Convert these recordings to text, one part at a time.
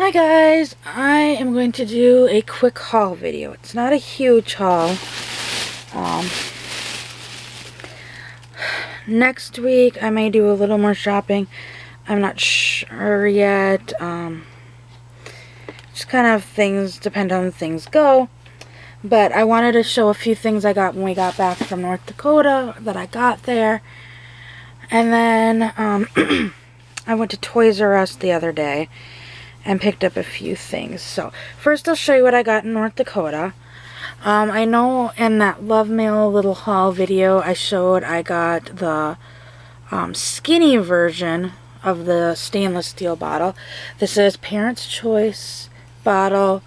Hi guys, I am going to do a quick haul video. It's not a huge haul. Next week I may do a little more shopping. I'm not sure yet. Just kind of things depend on things go. But I wanted to show a few things I got when we got back from North Dakota that I got there. And then I went to Toys R Us the other day and picked up a few things. So first I'll show you what I got in North Dakota. I know in that Love Mail little haul video I showed I got the skinny version of the stainless steel bottle. This is Parents' Choice bottle.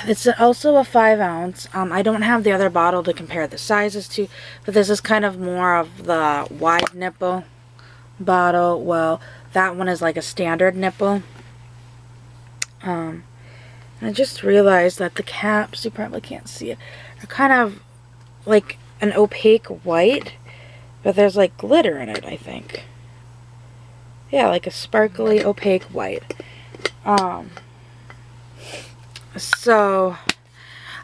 It's also a 5 ounce. I don't have the other bottle to compare the sizes to, but this is kind of more of the wide nipple bottle. Well, that one is like a standard nipple. I just realized that the caps, you probably can't see it, are kind of like an opaque white, but there's like glitter in it, I think. Yeah, like a sparkly opaque white. So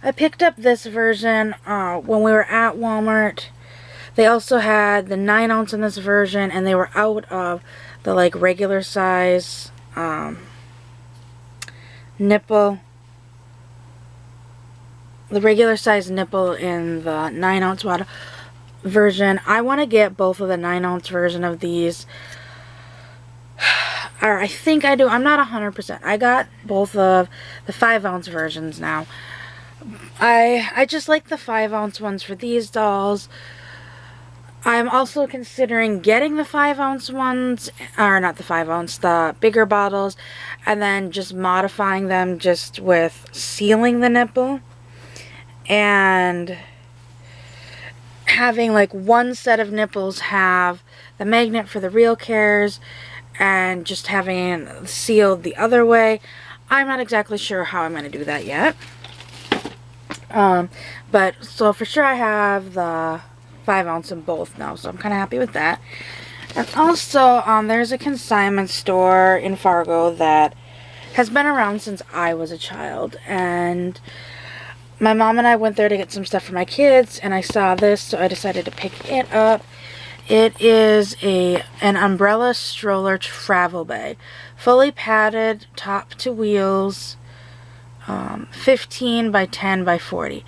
I picked up this version when we were at Walmart. They also had the 9 ounce in this version, and they were out of the like regular size nipple. The regular size nipple in the 9 ounce bottle version. I want to get both of the 9 ounce version of these. Or I think I do. I'm not 100%. I got both of the 5 ounce versions now. I just like the 5 ounce ones for these dolls. I'm also considering getting the 5 ounce ones, or not the 5 ounce, the bigger bottles, and then just modifying them just with sealing the nipple and having like one set of nipples have the magnet for the RealCares and just having sealed the other way. I'm not exactly sure how I'm going to do that yet. But so for sure I have the 5 ounce in both now, so I'm kind of happy with that. And also there's a consignment store in Fargo that has been around since I was a child, and my mom and I went there to get some stuff for my kids, and I saw this, so I decided to pick it up. It is an umbrella stroller travel bag, fully padded, top to wheels, 15 by 10 by 40.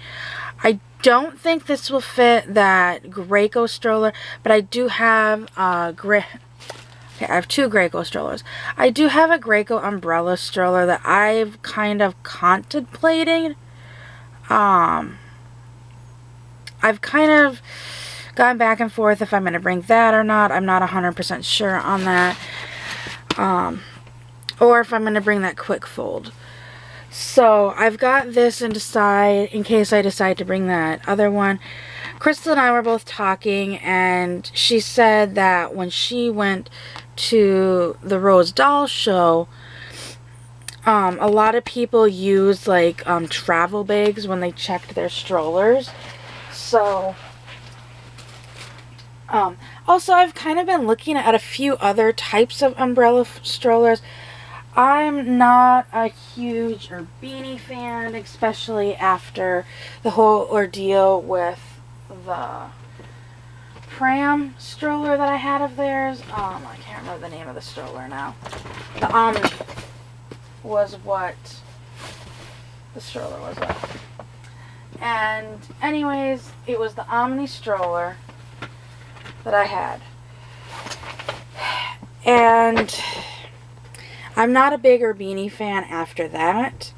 I don't think this will fit that Graco stroller, but I do have I have two Graco strollers. I do have a Graco umbrella stroller that I've kind of contemplated. I've kind of gone back and forth if I'm going to bring that or not. I'm not 100% sure on that. Or if I'm going to bring that quick fold. So I've got this and decide in case I decide to bring that other one. Crystal and I were both talking, and she said that when she went to the Rose Doll show, a lot of people use like travel bags when they checked their strollers. So also I've kind of been looking at a few other types of umbrella strollers. I'm not a huge beanie fan, especially after the whole ordeal with the pram stroller that I had of theirs. I can't remember the name of the stroller now. The Omni was what the stroller was of. And anyways, it was the Omni stroller that I had. And I'm not a big beanie fan after that.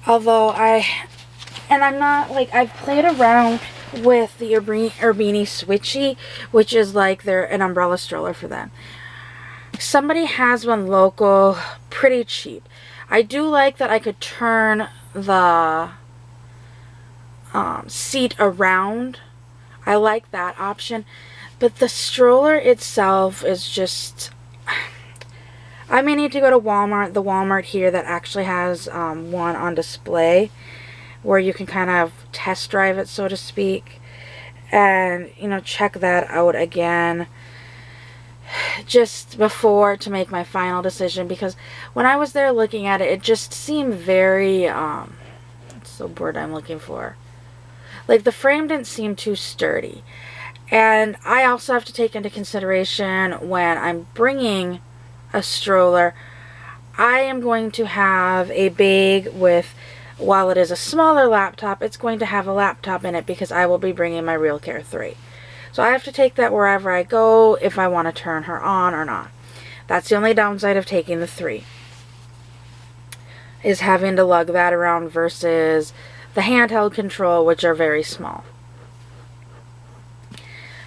Although I'm not, like, I've played around with the Urbini Switchy, which is like an umbrella stroller for them. Somebody has one local, pretty cheap. I do like that I could turn the seat around. I like that option. But the stroller itself is just... I may need to go to Walmart, the Walmart here that actually has one on display where you can kind of test drive it, so to speak, and, you know, check that out again. just before to make my final decision, because when I was there looking at it, it just seemed very, what's the word I'm looking for? Like the frame didn't seem too sturdy. And I also have to take into consideration when I'm bringing a stroller, I am going to have a bag with, while it is a smaller laptop, it's going to have a laptop in it because I will be bringing my RealCare 3. So I have to take that wherever I go if I want to turn her on or not. That's the only downside of taking the 3, is having to lug that around versus the handheld control, which are very small.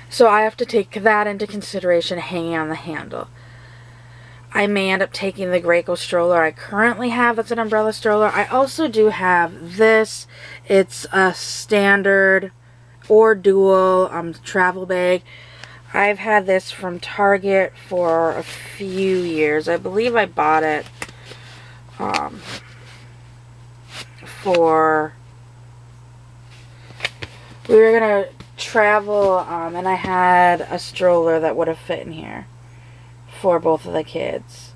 So I have to take that into consideration hanging on the handle. I may end up taking the Graco stroller I currently have. That's an umbrella stroller. I also do have this. It's a standard or dual travel bag. I've had this from Target for a few years. I believe I bought it we were going to travel and I had a stroller that would have fit in here for both of the kids.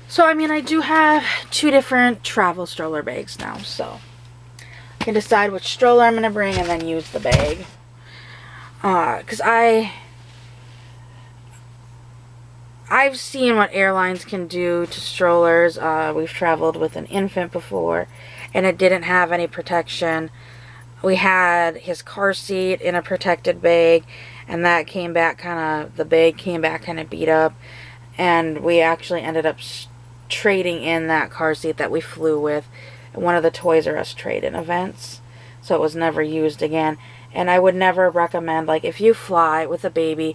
So, I mean, I do have 2 different travel stroller bags now, so I can decide which stroller I'm going to bring and then use the bag. Because I've seen what airlines can do to strollers. We've traveled with an infant before, and it didn't have any protection. We had his car seat in a protected bag, and that came back the bag came back kind of beat up, and we actually ended up trading in that car seat that we flew with at one of the Toys R Us trade-in events, so it was never used again. And I would never recommend, like, if you fly with a baby,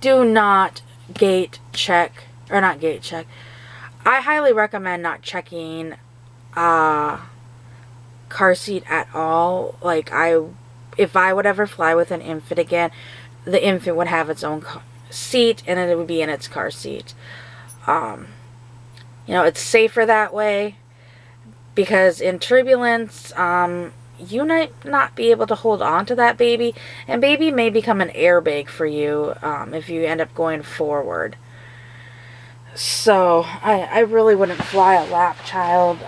do not gate check, or not gate check. I highly recommend not checking car seat at all. Like, if I would ever fly with an infant again, the infant would have its own seat, and it would be in its car seat. You know, it's safer that way, because in turbulence, you might not be able to hold on to that baby, and baby may become an airbag for you if you end up going forward. So, I really wouldn't fly a lap child.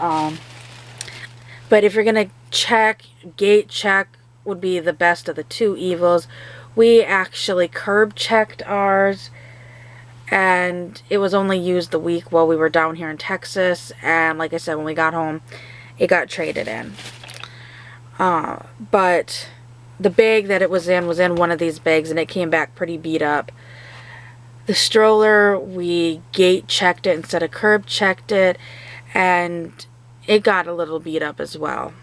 But if you're going to check, gate check would be the best of the 2 evils. We actually curb checked ours, and it was only used the week while we were down here in Texas, and like I said, when we got home, it got traded in. But the bag that it was in one of these bags, and it came back pretty beat up. The stroller, we gate checked it instead of curb checked it, and it got a little beat up as well.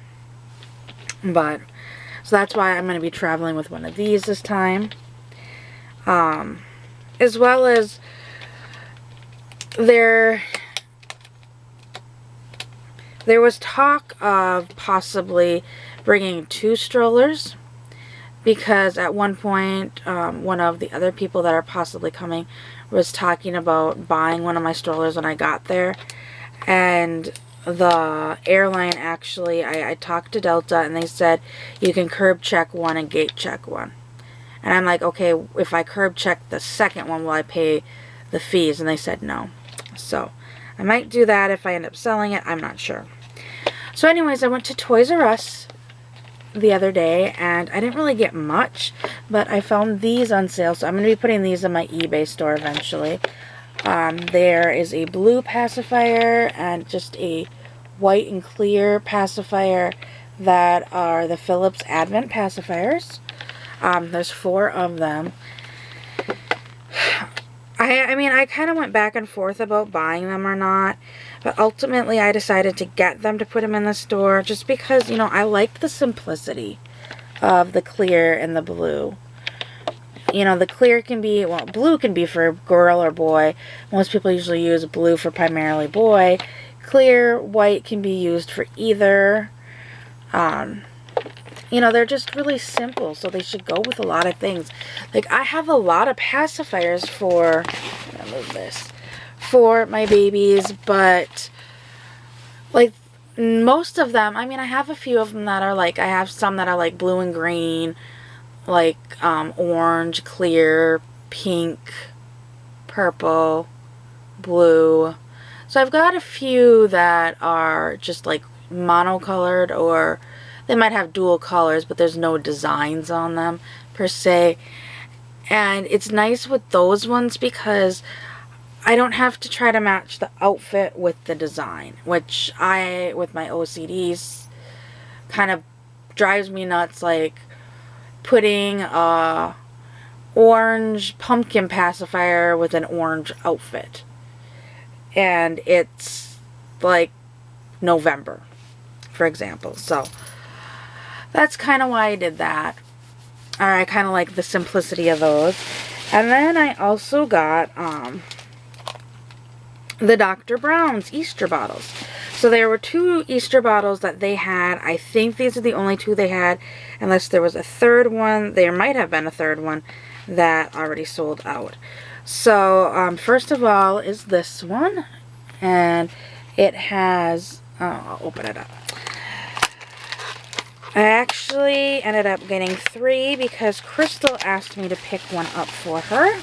But so that's why I'm going to be traveling with one of these this time. As well as there was talk of possibly bringing 2 strollers, because at one point one of the other people that are possibly coming was talking about buying one of my strollers when I got there. And the airline actually, I talked to Delta, and they said you can curb check one and gate check one. And I'm like, okay, if I curb check the second one, will I pay the fees? And they said no. So I might do that if I end up selling it. I'm not sure. So anyways, I went to Toys R Us the other day, and I didn't really get much, but I found these on sale, so I'm going to be putting these in my eBay store eventually. There is a blue pacifier and just a white and clear pacifier that are the Philips Advent pacifiers. There's 4 of them. I mean, I kind of went back and forth about buying them or not, but ultimately I decided to get them to put them in the store just because, you know, I liked the simplicity of the clear and the blue. You know, the clear can be, well, blue can be for girl or boy. Most people usually use blue for primarily boy. Clear, white can be used for either. You know, they're just really simple, so they should go with a lot of things. Like, I have a lot of pacifiers for, I'm gonna move this, for my babies, but, like, most of them, I mean, I have a few of them that are like, I have some that are like blue and green, like orange, clear, pink, purple, blue. So I've got a few that are just like monocolored, or they might have dual colors, but there's no designs on them per se. And it's nice with those ones because I don't have to try to match the outfit with the design, which with my OCDs, kind of drives me nuts, like putting a orange pumpkin pacifier with an orange outfit. And it's like November, for example. So that's kind of why I did that. Or I kind of like the simplicity of those. And then I also got the Dr. Brown's Easter bottles. So there were 2 Easter bottles that they had. I think these are the only 2 they had, unless there was a third one. There might have been a third one that already sold out. So first of all is this one, and it has, I'll open it up. I actually ended up getting 3 because Crystal asked me to pick one up for her.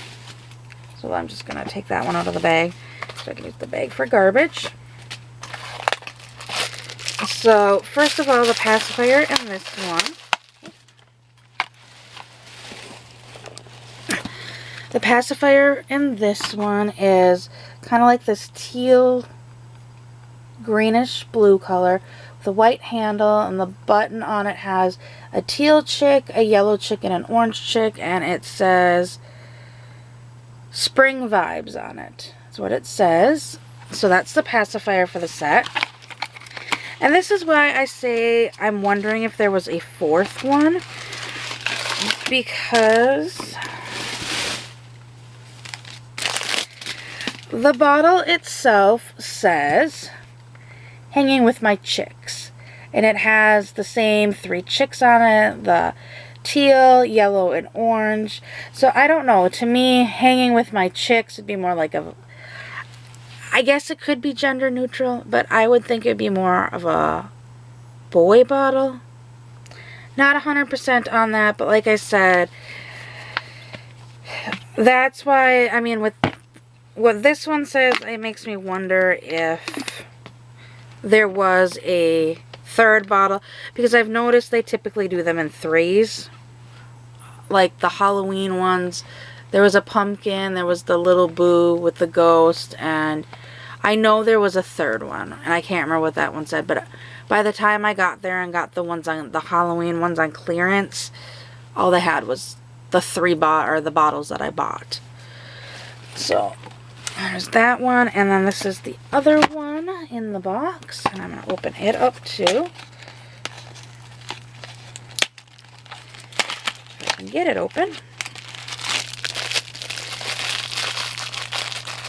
So I'm just going to take that one out of the bag so I can use the bag for garbage. So first of all, the pacifier in this one. The pacifier in this one is kind of like this teal greenish blue color with a white handle, and the button on it has a teal chick, a yellow chick, and an orange chick, and it says Spring Vibes on it. That's what it says. So that's the pacifier for the set. And this is why I say I'm wondering if there was a 4th one, because the bottle itself says Hanging with My Chicks, and it has the same 3 chicks on it, the teal, yellow, and orange. So I don't know, to me Hanging with My Chicks would be more like a, I guess it could be gender neutral, but I would think it would be more of a boy bottle. Not 100% on that, but like I said, that's why, I mean, with what this one says, it makes me wonder if there was a 3rd bottle, because I've noticed they typically do them in 3s. Like the Halloween ones, there was a pumpkin, there was the little boo with the ghost, and I know there was a 3rd one, and I can't remember what that one said, but by the time I got there and got the ones on the Halloween ones on clearance, all they had was the 3 bottles that I bought. So there's that one, and then this is the other one in the box, and I'm going to open it up too. If I can get it open.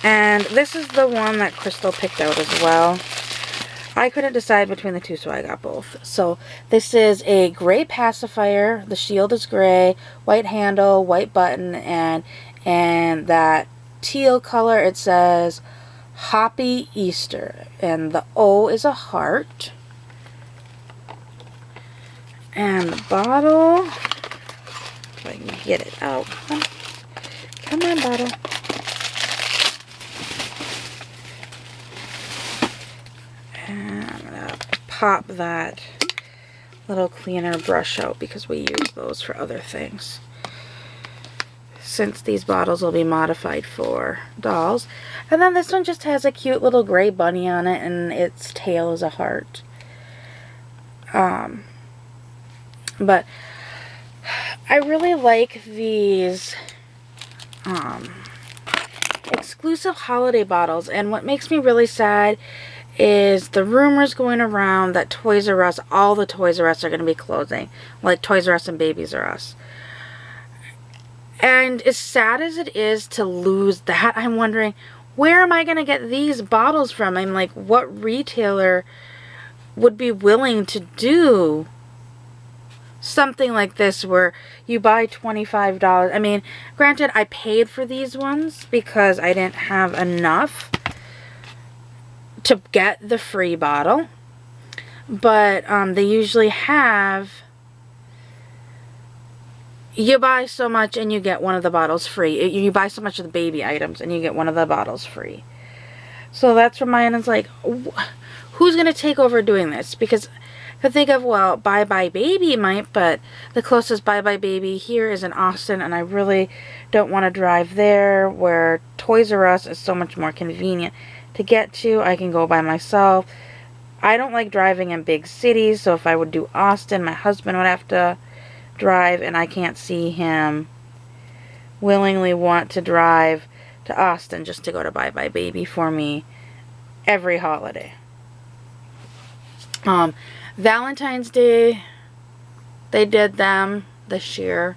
And this is the one that Crystal picked out as well. I couldn't decide between the 2, so I got both. So this is a gray pacifier. The shield is gray, white handle, white button, and that teal color, it says Happy Easter, and the O is a heart. And the bottle, if I can get it out. Come on, bottle. And I'm going to pop that little cleaner brush out because we use those for other things, since these bottles will be modified for dolls. And then this one just has a cute little gray bunny on it, and its tail is a heart. But I really like these exclusive holiday bottles, and what makes me really sad is the rumors going around that Toys R Us, all the Toys R Us are going to be closing, like Toys R Us and Babies R Us. And as sad as it is to lose that, I'm wondering, where am I going to get these bottles from? I'm like, what retailer would be willing to do something like this where you buy $25? I mean, granted, I paid for these ones because I didn't have enough to get the free bottle, but they usually have you buy so much and you get one of the bottles free. You buy so much of the baby items and you get one of the bottles free. So that's where my end is like, who's going to take over doing this? Because I think of, well, Bye Bye Baby might, but the closest Bye Bye Baby here is in Austin, and I really don't want to drive there, where Toys R Us is so much more convenient to get to. I can go by myself. I don't like driving in big cities, so if I would do Austin, my husband would have to drive, and I can't see him willingly want to drive to Austin just to go to Bye Bye Baby for me every holiday. Valentine's Day, they did them this year.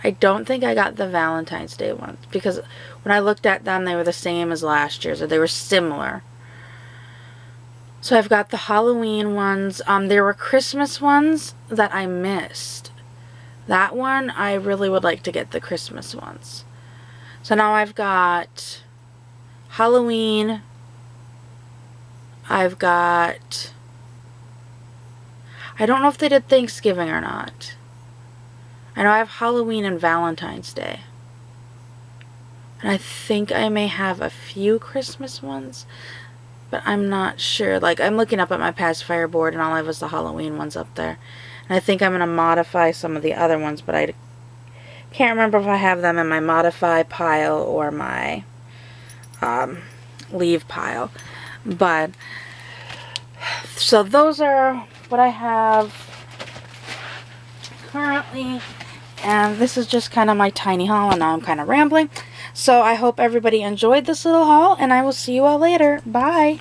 I don't think I got the Valentine's Day ones, because when I looked at them, they were the same as last year's, or they were similar. So I've got the Halloween ones. There were Christmas ones that I missed. That one, I really would like to get the Christmas ones. So now I've got Halloween. I've got... I don't know if they did Thanksgiving or not. I know I have Halloween and Valentine's Day. And I think I may have a few Christmas ones, but I'm not sure. Like, I'm looking up at my pacifier board, and all I have is the Halloween ones up there. And I think I'm going to modify some of the other ones, but I can't remember if I have them in my modify pile or my leave pile. But, so those are what I have currently. And this is just kind of my tiny haul, and now I'm kind of rambling. So I hope everybody enjoyed this little haul, and I will see you all later. Bye!